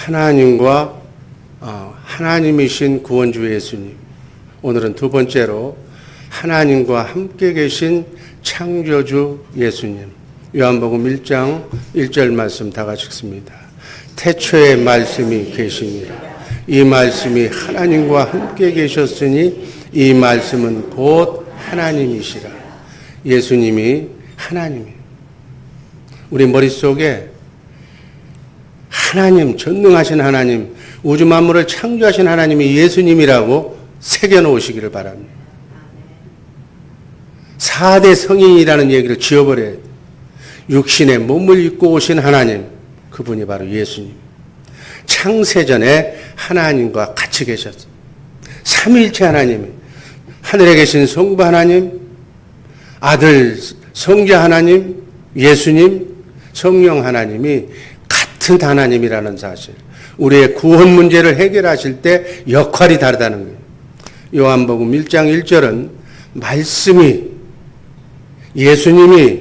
하나님과 하나님이신 구원주 예수님. 오늘은 두 번째로 하나님과 함께 계신 창조주 예수님. 요한복음 1장 1절 말씀 다 같이 읽습니다. 태초에 말씀이 계시니라. 이 말씀이 하나님과 함께 계셨으니 이 말씀은 곧 하나님이시라. 예수님이 하나님이에요. 우리 머릿속에 하나님, 전능하신 하나님, 우주 만물을 창조하신 하나님이 예수님이라고 새겨놓으시기를 바랍니다. 4대 성인이라는 얘기를 지워버려야 돼요. 육신의 몸을 입고 오신 하나님, 그분이 바로 예수님. 창세전에 하나님과 같이 계셨어요. 삼위일체 하나님이 하늘에 계신 성부 하나님, 아들 성자 하나님, 예수님, 성령 하나님이 같은 하나님이라는 사실. 우리의 구원 문제를 해결하실 때 역할이 다르다는 거예요. 요한복음 1장 1절은 말씀이 예수님이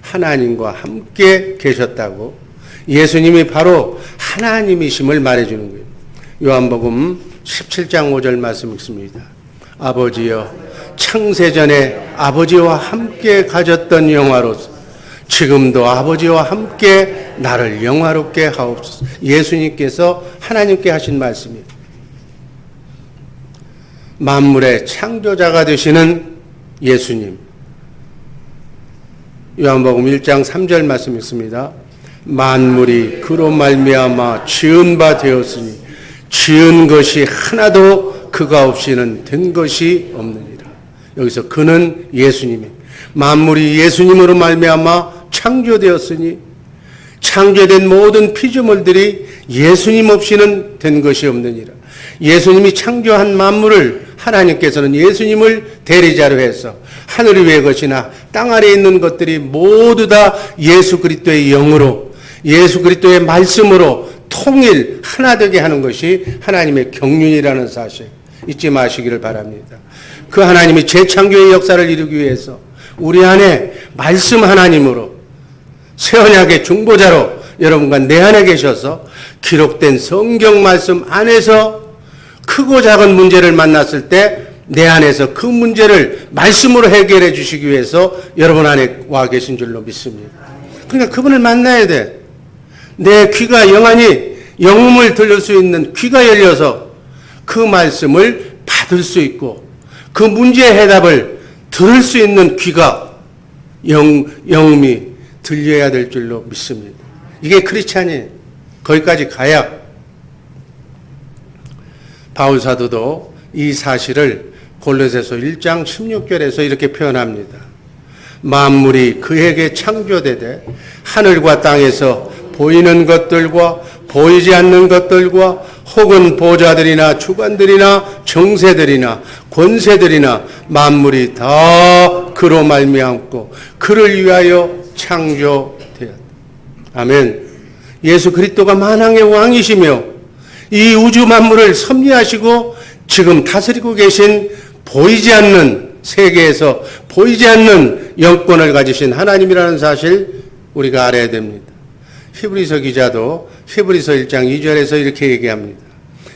하나님과 함께 계셨다고, 예수님이 바로 하나님이심을 말해주는 거예요. 요한복음 17장 5절 말씀 읽습니다. 아버지여, 창세전에 아버지와 함께 가졌던 영화로서 지금도 아버지와 함께 나를 영화롭게 하옵소서. 예수님께서 하나님께 하신 말씀이에요. 만물의 창조자가 되시는 예수님. 요한복음 1장 3절 말씀 읽습니다. 만물이 그로 말미암아 지은 바 되었으니 지은 것이 하나도 그가 없이는 된 것이 없느니라. 여기서 그는 예수님이, 만물이 예수님으로 말미암아 창조되었으니 창조된 모든 피조물들이 예수님 없이는 된 것이 없느니라. 예수님이 창조한 만물을 하나님께서는 예수님을 대리자로 해서 하늘 위의 것이나 땅 아래에 있는 것들이 모두 다 예수 그리스도의 영으로, 예수 그리스도의 말씀으로 통일 하나 되게 하는 것이 하나님의 경륜이라는 사실 잊지 마시기를 바랍니다. 그 하나님이 재창조의 역사를 이루기 위해서 우리 안에 말씀 하나님으로 새 언약의 중보자로 여러분과 내 안에 계셔서 기록된 성경 말씀 안에서 크고 작은 문제를 만났을 때 내 안에서 그 문제를 말씀으로 해결해 주시기 위해서 여러분 안에 와 계신 줄로 믿습니다. 그러니까 그분을 만나야 돼. 내 귀가 영원히 영음을 들을 수 있는 귀가 열려서 그 말씀을 받을 수 있고 그 문제의 해답을 들을 수 있는 귀가 영음이 들려야 될 줄로 믿습니다. 이게 크리스찬이에요. 거기까지 가야. 바울 사도도 이 사실을 골로새서 1장 16절에서 이렇게 표현합니다. 만물이 그에게 창조되되 하늘과 땅에서 보이는 것들과 보이지 않는 것들과 혹은 보좌들이나 주관들이나 정세들이나 권세들이나 만물이 다 그로 말미암고 그를 위하여 창조되었다. 아멘. 예수 그리스도가 만왕의 왕이시며 이 우주 만물을 섭리하시고 지금 다스리고 계신 보이지 않는 세계에서 보이지 않는 영권을 가지신 하나님이라는 사실 우리가 알아야 됩니다. 히브리서 기자도 히브리서 1장 2절에서 이렇게 얘기합니다.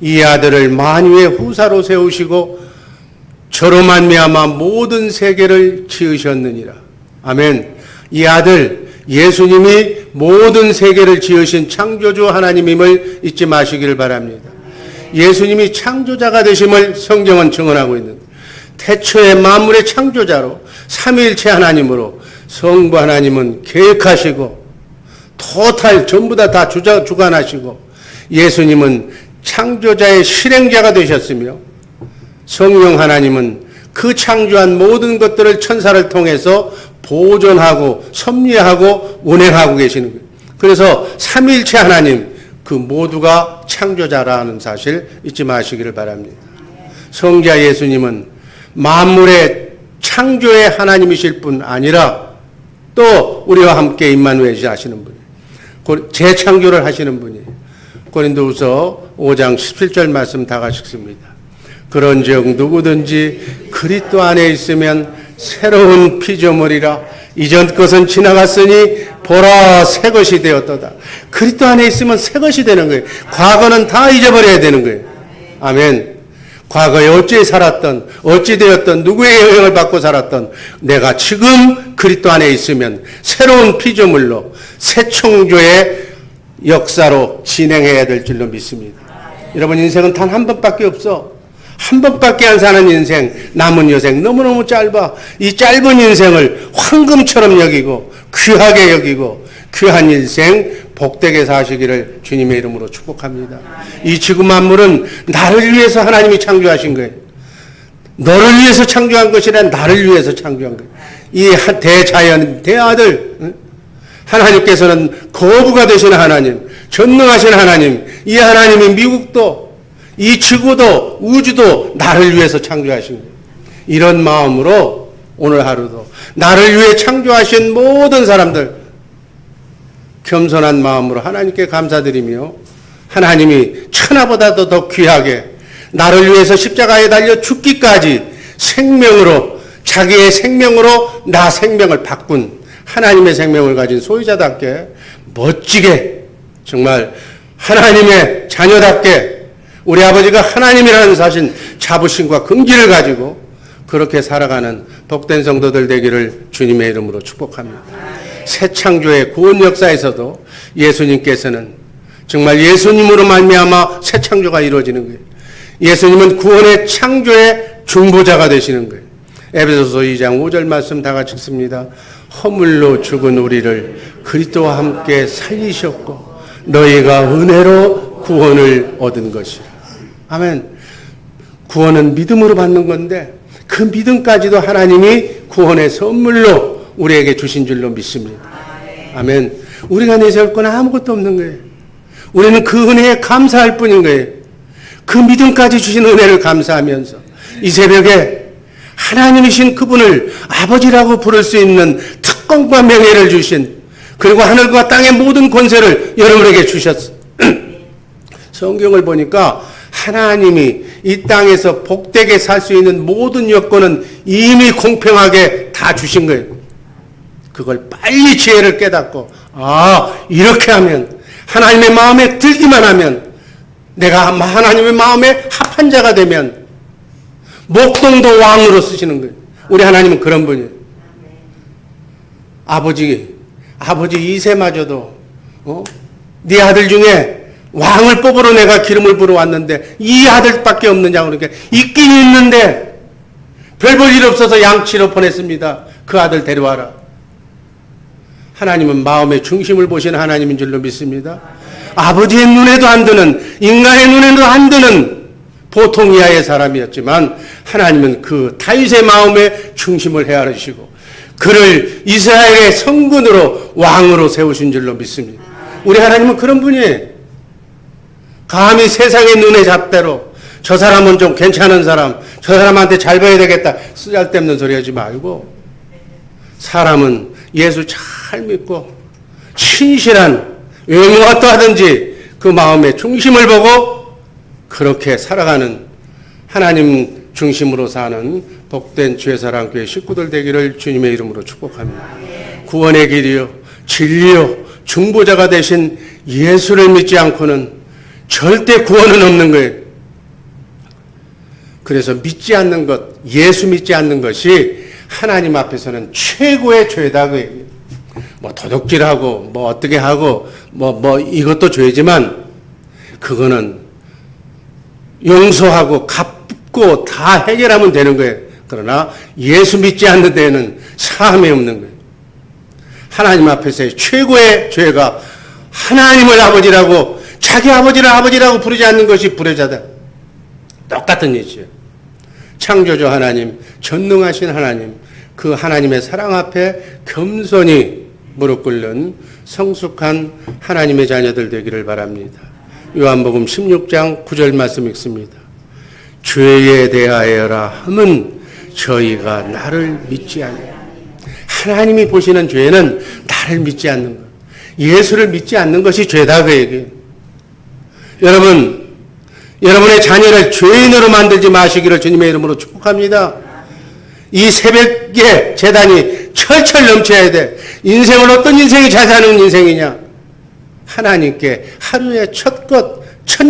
이 아들을 만유의 후사로 세우시고 저로 말미암아 모든 세계를 지으셨느니라. 아멘. 이 아들 예수님이 모든 세계를 지으신 창조주 하나님임을 잊지 마시기를 바랍니다. 예수님이 창조자가 되심을 성경은 증언하고 있는데 태초에 만물의 창조자로 삼위일체 하나님으로 성부 하나님은 계획하시고 토탈 전부 다 주관하시고 예수님은 창조자의 실행자가 되셨으며 성령 하나님은 그 창조한 모든 것들을 천사를 통해서 보존하고 섭리하고 운행하고 계시는 거예요. 그래서 삼위일체 하나님 그 모두가 창조자라는 사실 잊지 마시기를 바랍니다. 성자 예수님은 만물의 창조의 하나님이실 뿐 아니라 또 우리와 함께 임마누엘 하시는 분이에요. 재창조를 하시는 분이에요. 고린도후서 5장 17절 말씀 다 같이 읽습니다. 그런즉 누구든지 그리스도 안에 있으면 새로운 피조물이라 이전 것은 지나갔으니 보라 새 것이 되었도다. 그리스도 안에 있으면 새 것이 되는 거예요. 과거는 다 잊어버려야 되는 거예요. 아멘. 과거에 어찌 살았던, 어찌 되었던, 누구의 영향을 받고 살았던 내가 지금 그리스도 안에 있으면 새로운 피조물로 새 창조의 역사로 진행해야 될 줄로 믿습니다. 여러분, 인생은 단 한 번밖에 없어. 한 번밖에 안 사는 인생, 남은 여생 너무너무 짧아. 이 짧은 인생을 황금처럼 여기고 귀하게 여기고 귀한 인생 복되게 사시기를 주님의 이름으로 축복합니다. 이 지구 만물은 나를 위해서 하나님이 창조하신 거예요. 너를 위해서 창조한 것이 아니라 나를 위해서 창조한 거예요. 이 대자연, 대아들, 하나님께서는 거부가 되시는 하나님, 전능하신 하나님, 이 하나님이 미국도 이 지구도 우주도 나를 위해서 창조하신 거예요. 이런 마음으로 오늘 하루도 나를 위해 창조하신 모든 사람들 겸손한 마음으로 하나님께 감사드리며 하나님이 천하보다도 더 귀하게 나를 위해서 십자가에 달려 죽기까지 생명으로 자기의 생명으로 나 생명을 바꾼 하나님의 생명을 가진 소유자답게 멋지게 정말 하나님의 자녀답게 우리 아버지가 하나님이라는 사실 자부심과 긍지를 가지고 그렇게 살아가는 복된 성도들 되기를 주님의 이름으로 축복합니다. 새 창조의 구원 역사에서도 예수님께서는 정말 예수님으로 말미암아 새 창조가 이루어지는 거예요. 예수님은 구원의 창조의 중보자가 되시는 거예요. 에베소서 2장 5절 말씀 다 같이 읽습니다. 허물로 죽은 우리를 그리스도와 함께 살리셨고 너희가 은혜로 구원을 얻은 것이라. 아멘. 구원은 믿음으로 받는 건데 그 믿음까지도 하나님이 구원의 선물로 우리에게 주신 줄로 믿습니다. 아멘. 우리가 내세울 건 아무것도 없는 거예요. 우리는 그 은혜에 감사할 뿐인 거예요. 그 믿음까지 주신 은혜를 감사하면서 이 새벽에 하나님이신 그분을 아버지라고 부를 수 있는 특권과 명예를 주신 그리고 하늘과 땅의 모든 권세를 여러분에게 주셨어요. 성경을 보니까 하나님이 이 땅에서 복되게 살 수 있는 모든 여건은 이미 공평하게 다 주신 거예요. 그걸 빨리 지혜를 깨닫고 이렇게 하면 하나님의 마음에 들기만 하면 내가 하나님의 마음에 합한 자가 되면 목동도 왕으로 쓰시는 거예요. 우리 하나님은 그런 분이에요. 아버지 이세마저도 네 아들 중에 왕을 뽑으러 내가 기름을 부어 왔는데 이 아들밖에 없느냐고 그러니까 있긴 있는데 별 볼 일 없어서 양치로 보냈습니다. 그 아들 데려와라. 하나님은 마음의 중심을 보시는 하나님인 줄로 믿습니다. 아버지의 눈에도 안 드는 인간의 눈에도 안 드는 보통 이하의 사람이었지만 하나님은 그 다윗의 마음의 중심을 헤아리시고 그를 이스라엘의 성군으로 왕으로 세우신 줄로 믿습니다. 우리 하나님은 그런 분이에요. 감히 세상의 눈에 잡대로 저 사람은 좀 괜찮은 사람, 저 사람한테 잘 봐야 되겠다 쓸데없는 소리 하지 말고 사람은 예수 잘 믿고 신실한 외모가 어떠하든지 그 마음의 중심을 보고 그렇게 살아가는 하나님 중심으로 사는 복된 주의사랑교회 식구들 되기를 주님의 이름으로 축복합니다. 구원의 길이요 진리요 중보자가 되신 예수를 믿지 않고는 절대 구원은 없는 거예요. 그래서 믿지 않는 것, 예수 믿지 않는 것이 하나님 앞에서는 최고의 죄다. 뭐 도둑질하고 뭐 어떻게 하고 뭐 이것도 죄지만 그거는 용서하고 갚고 다 해결하면 되는 거예요. 그러나 예수 믿지 않는 데에는 사함이 없는 거예요. 하나님 앞에서의 최고의 죄가 하나님을 아버지라고 자기 아버지를 아버지라고 부르지 않는 것이 불효자다. 똑같은 일이에요. 창조주 하나님, 전능하신 하나님, 그 하나님의 사랑 앞에 겸손히 무릎 꿇는 성숙한 하나님의 자녀들 되기를 바랍니다. 요한복음 16장 9절 말씀 읽습니다. 죄에 대하여라 함은 저희가 나를 믿지 않아요. 하나님이 보시는 죄는 나를 믿지 않는 것. 예수를 믿지 않는 것이 죄다 그 얘기예요. 여러분, 여러분의 자녀를 죄인으로 만들지 마시기를 주님의 이름으로 축복합니다. 이 새벽에 재단이 철철 넘쳐야 돼. 인생을 어떤 인생이 잘 사는 인생이냐? 하나님께 하루의 첫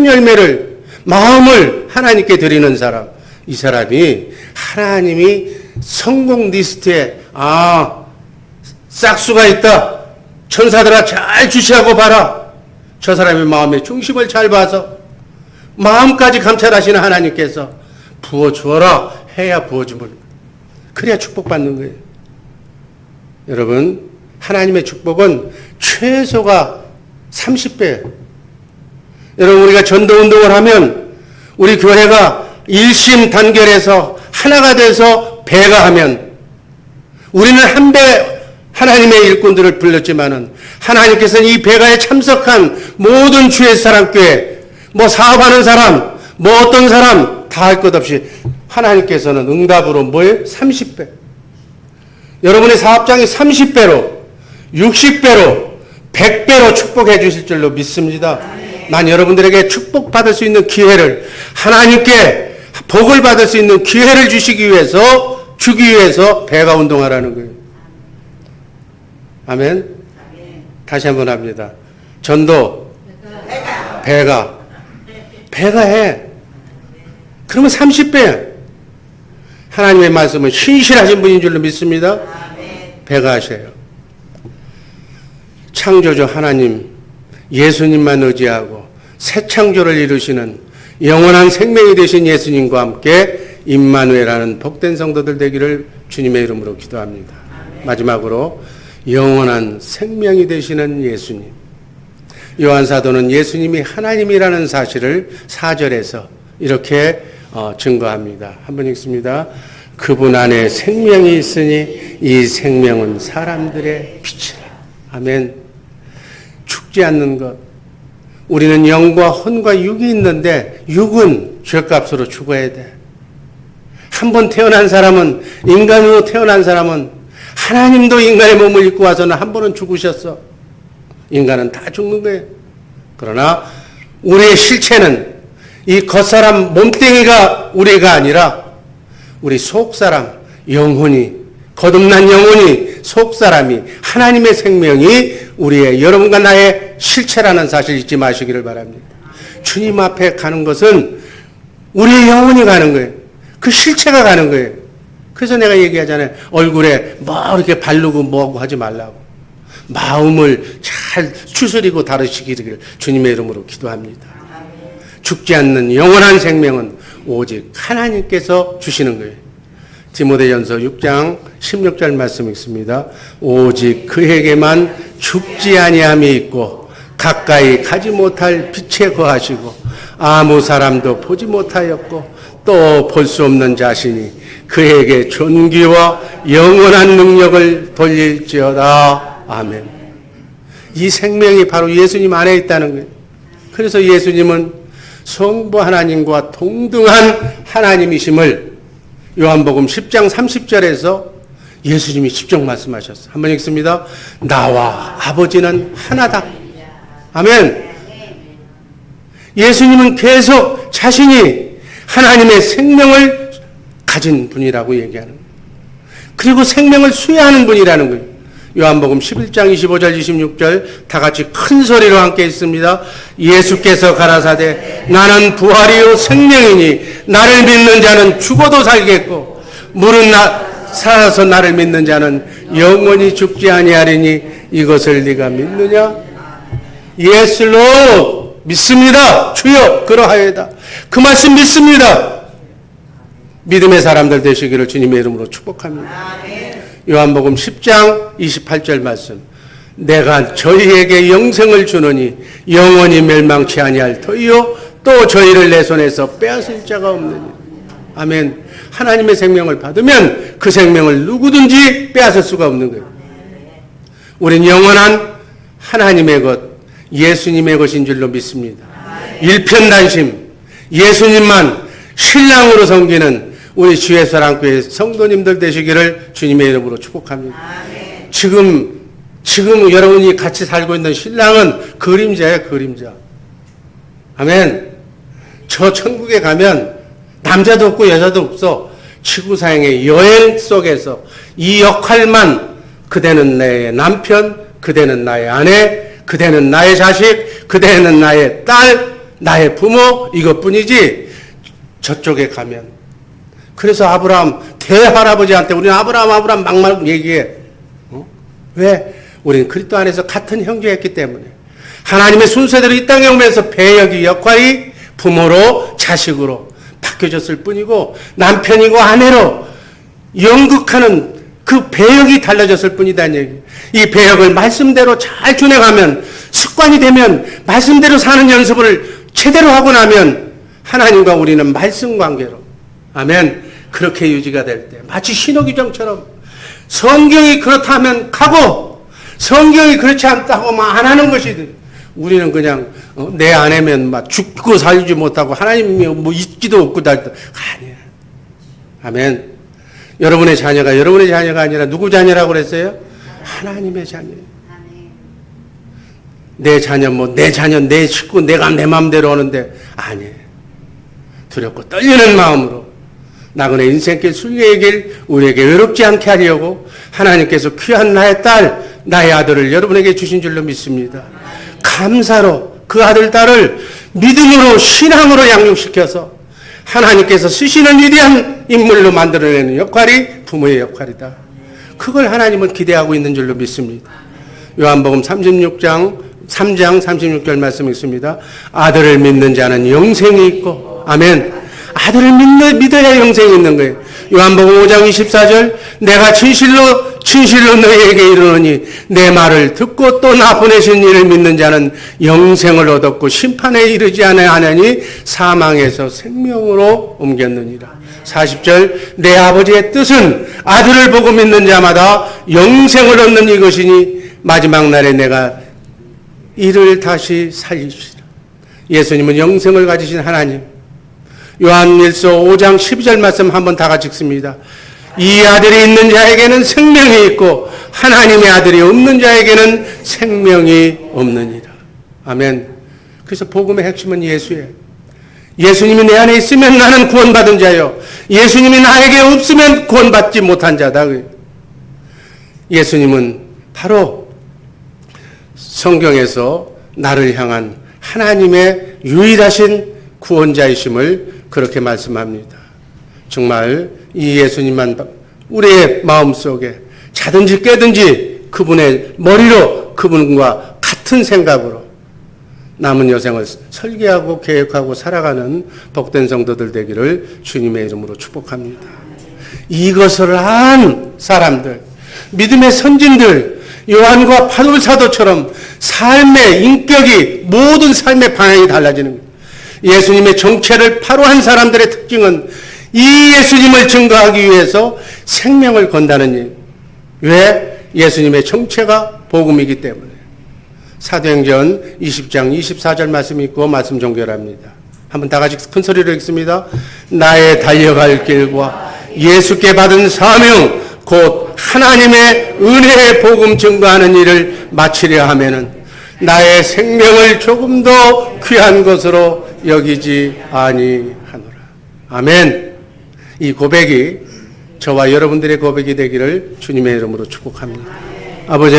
열매를, 마음을 하나님께 드리는 사람. 이 사람이 하나님이 성공 리스트에 싹수가 있다. 천사들아 잘 주시하고 봐라. 저 사람의 마음의 중심을 잘 봐서 마음까지 감찰하시는 하나님께서 부어주어라 해야 부어주면, 그래야 축복받는 거예요. 여러분, 하나님의 축복은 최소가 30배예요. 여러분, 우리가 전도운동을 하면 우리 교회가 일심단결해서 하나가 돼서 배가 하면, 우리는 한 배 하나님의 일꾼들을 불렀지만은 하나님께서는 이 배가에 참석한 모든 주의 사랑교회, 사업하는 사람, 어떤 사람 다 할 것 없이 하나님께서는 응답으로 30배. 여러분의 사업장이 30배로, 60배로, 100배로 축복해 주실 줄로 믿습니다. 난 여러분들에게 축복받을 수 있는 기회를, 하나님께 복을 받을 수 있는 기회를 주기 위해서 배가 운동하라는 거예요. 아멘. 다시 한번 합니다. 전도, 배가 해. 그러면 30배. 하나님의 말씀은 신실하신 분인 줄로 믿습니다. 배가 하셔요. 창조주 하나님, 예수님만 의지하고 새 창조를 이루시는 영원한 생명이 되신 예수님과 함께 임마누엘하는 복된 성도들 되기를 주님의 이름으로 기도합니다. 마지막으로 영원한 생명이 되시는 예수님. 요한사도는 예수님이 하나님이라는 사실을 4절에서 이렇게 증거합니다. 한번 읽습니다. 그분 안에 생명이 있으니 이 생명은 사람들의 빛이라. 아멘. 죽지 않는 것. 우리는 영과 혼과 육이 있는데 육은 죄값으로 죽어야 돼. 한 번 태어난 사람은, 인간으로 태어난 사람은, 하나님도 인간의 몸을 입고 와서는 한 번은 죽으셨어. 인간은 다 죽는 거예요. 그러나 우리의 실체는 이 겉사람 몸뚱이가 우리가 아니라 우리 속사람, 영혼이, 거듭난 영혼이, 속사람이, 하나님의 생명이 우리의, 여러분과 나의 실체라는 사실 잊지 마시기를 바랍니다. 주님 앞에 가는 것은 우리의 영혼이 가는 거예요. 그 실체가 가는 거예요. 그래서 내가 얘기하잖아요. 얼굴에 이렇게 바르고 뭐하고 하지 말라고. 마음을 잘 추스리고 다루시기를 주님의 이름으로 기도합니다. 죽지 않는 영원한 생명은 오직 하나님께서 주시는 거예요. 디모데전서 6장 16절 말씀 있습니다. 오직 그에게만 죽지 아니함이 있고 가까이 가지 못할 빛에 거하시고 아무 사람도 보지 못하였고 또 볼 수 없는 자신이 그에게 존귀와 영원한 능력을 돌릴지어다. 아멘. 이 생명이 바로 예수님 안에 있다는 거예요. 그래서 예수님은 성부 하나님과 동등한 하나님이심을 요한복음 10장 30절에서 예수님이 직접 말씀하셨어요. 한번 읽습니다. 나와 아버지는 하나다. 아멘. 예수님은 계속 자신이 하나님의 생명을 가진 분이라고 얘기하는 거예요. 그리고 생명을 수여하는 분이라는 거예요. 요한복음 11장 25절 26절 다 같이 큰 소리로 함께 있습니다. 예수께서 가라사대 나는 부활이요 생명이니 나를 믿는 자는 죽어도 살겠고 물은 살아서 나를 믿는 자는 영원히 죽지 아니하리니 이것을 네가 믿느냐? 예수로 믿습니다. 주여 그러하여다. 그 말씀 믿습니다. 믿음의 사람들 되시기를 주님의 이름으로 축복합니다. 요한복음 10장 28절 말씀. 내가 저희에게 영생을 주노니 영원히 멸망치 아니할 터이요 또 저희를 내 손에서 빼앗을 자가 없느니. 아멘. 하나님의 생명을 받으면 그 생명을 누구든지 빼앗을 수가 없는 거예요. 우린 영원한 하나님의 것, 예수님의 것인 줄로 믿습니다. 일편단심, 예수님만 신랑으로 섬기는 우리 주의사랑교회 성도님들 되시기를 주님의 이름으로 축복합니다. 지금 여러분이 같이 살고 있는 신랑은 그림자예요, 그림자. 아멘. 저 천국에 가면 남자도 없고 여자도 없어. 지구상의 여행 속에서 이 역할만 그대는 내 남편, 그대는 나의 아내, 그대는 나의 자식, 그대는 나의 딸, 나의 부모, 이것뿐이지 저쪽에 가면. 그래서 아브라함 대할아버지한테 우리는 아브라함 막말 얘기해. 왜? 우리는 그리스도 안에서 같은 형제였기 때문에. 하나님의 순서대로 이 땅에 오면서 배역의 역할이 부모로 자식으로 바뀌어졌을 뿐이고 남편이고 아내로 연극하는 그 배역이 달라졌을 뿐이다는 얘기. 이 배역을 말씀대로 잘 준행하면 습관이 되면 말씀대로 사는 연습을 제대로 하고 나면 하나님과 우리는 말씀 관계로 아멘 그렇게 유지가 될 때 마치 신호규정처럼 성경이 그렇다면 가고 성경이 그렇지 않다고 막 안 하는 것이든 우리는 그냥 내 아내면 막 죽고 살지 못하고 하나님이 뭐 있지도 없고 다 아니야. 아멘. 여러분의 자녀가 아니라 누구 자녀라고 그랬어요? 하나님의 자녀예요. 내 자녀 내 식구 내가 내 마음대로 하는데 아니에요. 두렵고 떨리는 마음으로 나그네 인생길 순례의 길 우리에게 외롭지 않게 하려고 하나님께서 귀한 나의 딸 나의 아들을 여러분에게 주신 줄로 믿습니다. 감사로 그 아들 딸을 믿음으로 신앙으로 양육시켜서 하나님께서 쓰시는 위대한 인물로 만들어내는 역할이 부모의 역할이다. 그걸 하나님은 기대하고 있는 줄로 믿습니다. 요한복음 3장 36절 말씀이 있습니다. 아들을 믿는 자는 영생이 있고 아멘. 아들을 믿어야 영생이 있는 거예요. 요한복음 5장 24절 내가 진실로 너희에게 이르노니 내 말을 듣고 또 나 보내신 이를 믿는 자는 영생을 얻었고 심판에 이르지 아니하니 사망에서 생명으로 옮겼느니라. 40절 내 아버지의 뜻은 아들을 보고 믿는 자마다 영생을 얻는 이것이니 마지막 날에 내가 이를 다시 살리시리라. 예수님은 영생을 가지신 하나님. 요한일서 5장 12절 말씀 한번 다 같이 읽습니다. 이 아들이 있는 자에게는 생명이 있고 하나님의 아들이 없는 자에게는 생명이 없느니라. 아멘. 그래서 복음의 핵심은 예수예요. 예수님이 내 안에 있으면 나는 구원받은 자요. 예수님이 나에게 없으면 구원받지 못한 자다. 예수님은 바로 성경에서 나를 향한 하나님의 유일하신 구원자이심을 그렇게 말씀합니다. 정말 이 예수님만 우리의 마음속에 자든지 깨든지 그분의 머리로 그분과 같은 생각으로 남은 여생을 설계하고 계획하고 살아가는 복된 성도들 되기를 주님의 이름으로 축복합니다. 이것을 한 사람들, 믿음의 선진들, 요한과 바울 사도처럼 삶의 인격이 모든 삶의 방향이 달라지는 거예요. 예수님의 정체를 바로한 사람들의 특징은 이 예수님을 증거하기 위해서 생명을 건다는 일. 왜? 예수님의 정체가 복음이기 때문에. 사도행전 20장 24절 말씀이 있고 말씀 종결합니다. 한번 다 같이 큰 소리로 읽습니다. 나의 달려갈 길과 예수께 받은 사명 곧 하나님의 은혜의 복음 증거하는 일을 마치려 하면은 나의 생명을 조금 더 귀한 것으로 여기지 아니하노라. 아멘. 이 고백이 저와 여러분들의 고백이 되기를 주님의 이름으로 축복합니다. 아버지